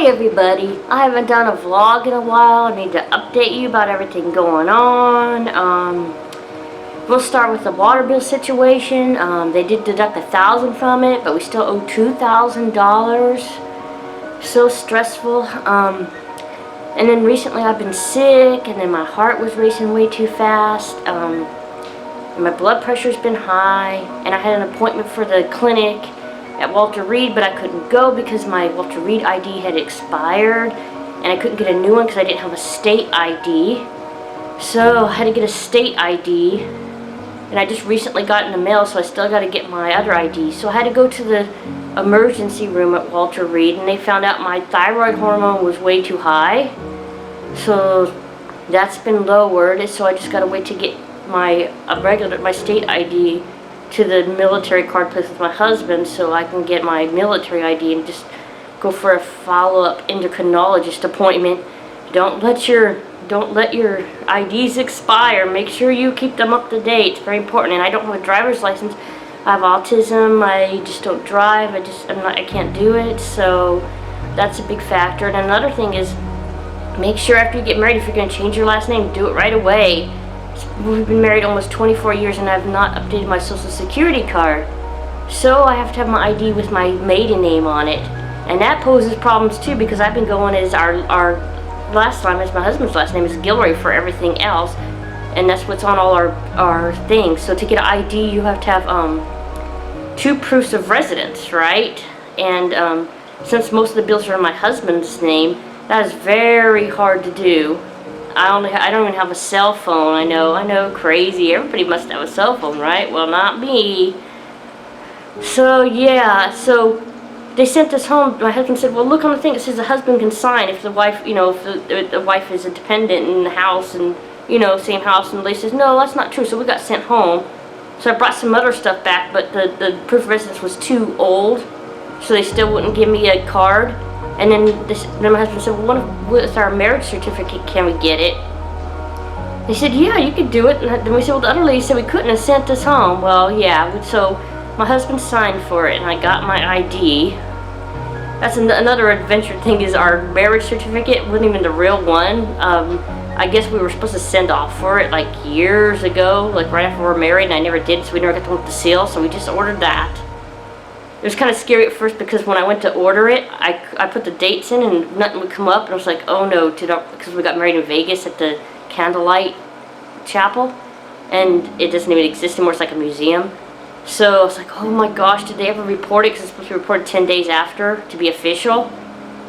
Hi everybody, I haven't done a vlog in a while. I need to update you about everything going on. We'll start with the water bill situation. They did deduct $1,000 from it, but we still owe $2,000. So stressful. And then recently I've been sick, and then my heart was racing way too fast. My blood pressure's been high, and I had an appointment for the clinic at Walter Reed, but I couldn't go because my Walter Reed ID had expired, and I couldn't get a new one because I didn't have a state ID. So I had to get a state ID, and I just recently got in the mail, so I still got to get my other ID. So I had to go to the emergency room at Walter Reed, and they found out my thyroid hormone was way too high. So that's been lowered, so I just got to wait to get my state ID to the military card place with my husband, so I can get my military ID and just go for a follow-up endocrinologist appointment. Don't let your IDs expire. Make sure you keep them up to date. It's very important. And I don't have a driver's license. I have autism. I just don't drive. I can't do it. So that's a big factor. And another thing is, make sure after you get married, if you're going to change your last name, do it right away. We've been married almost 24 years, and I've not updated my social security card. So I have to have my ID with my maiden name on it. And that poses problems too, because I've been going as our last name, as my husband's last name is Guillory for everything else. And that's what's on all our things. So to get an ID, you have to have 2 proofs of residence, right? And since most of the bills are in my husband's name, that is very hard to do. I don't even have a cell phone. I know, crazy. Everybody must have a cell phone, right? Well, not me. So yeah, so they sent us home. My husband said, well, look on the thing. It says the husband can sign if the wife, if the wife is a dependent in the house and, same house. And they says, no, that's not true. So we got sent home. So I brought some other stuff back, but the proof of residence was too old, so they still wouldn't give me a card. And then my husband said, well, with our marriage certificate, can we get it? They said, yeah, you could do it. And then we said, well, the other lady said we couldn't have sent us home. Well, yeah, so my husband signed for it, and I got my ID. That's another adventure thing, is our marriage certificate wasn't even the real one. I guess we were supposed to send off for it like years ago, like right after we were married, and I never did, so we never got the one with the seal, so we just ordered that. It was kind of scary at first, because when I went to order it, I put the dates in and nothing would come up, and I was like, oh no, because we got married in Vegas at the Candlelight Chapel, and it doesn't even exist anymore. It's like a museum. So I was like, oh my gosh, did they ever report it? Because it's supposed to be reported 10 days after to be official.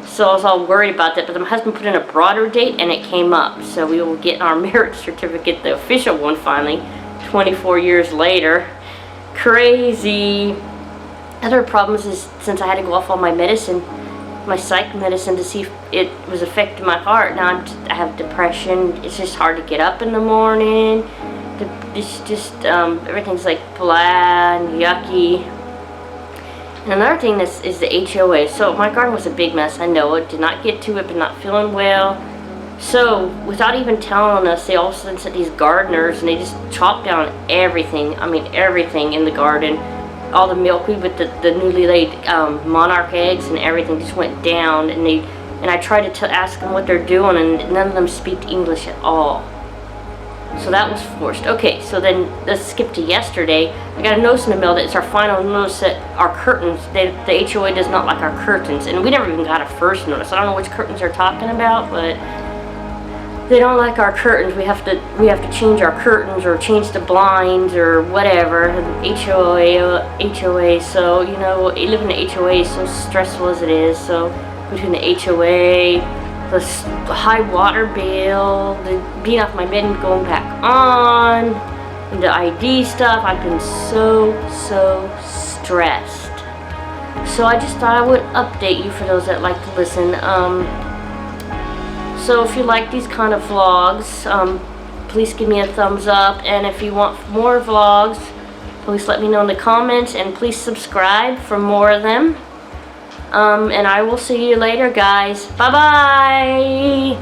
So I was all worried about that, but then my husband put in a broader date and it came up. So we will get our marriage certificate, the official one, finally, 24 years later. Crazy. Other problems is, since I had to go off all my medicine, my psych medicine, to see if it was affecting my heart. Now I have depression. It's just hard to get up in the morning. It's just everything's like blah and yucky. And another thing is the HOA. So my garden was a big mess. I know it. Did not get to it, but not feeling well. So without even telling us, they all of a sudden sent these gardeners, and they just chopped down everything. I mean, everything in the garden. All the milkweed with the newly laid monarch eggs and everything just went down, and I tried to ask them what they're doing, and none of them speak English at all. So that was forced. Okay, so then let's skip to yesterday. I got a notice in the mail that it's our final notice that our curtains, the HOA does not like our curtains, and we never even got a first notice. I don't know which curtains they're talking about, but they don't like our curtains. We have to change our curtains or change the blinds or whatever. HOA. So living in the HOA is so stressful as it is. So between the HOA, the high water bill, the being off my bed and going back on, and the ID stuff, I've been so stressed. So I just thought I would update you for those that like to listen. So if you like these kind of vlogs, please give me a thumbs up. And if you want more vlogs, please let me know in the comments. And please subscribe for more of them. And I will see you later, guys. Bye-bye!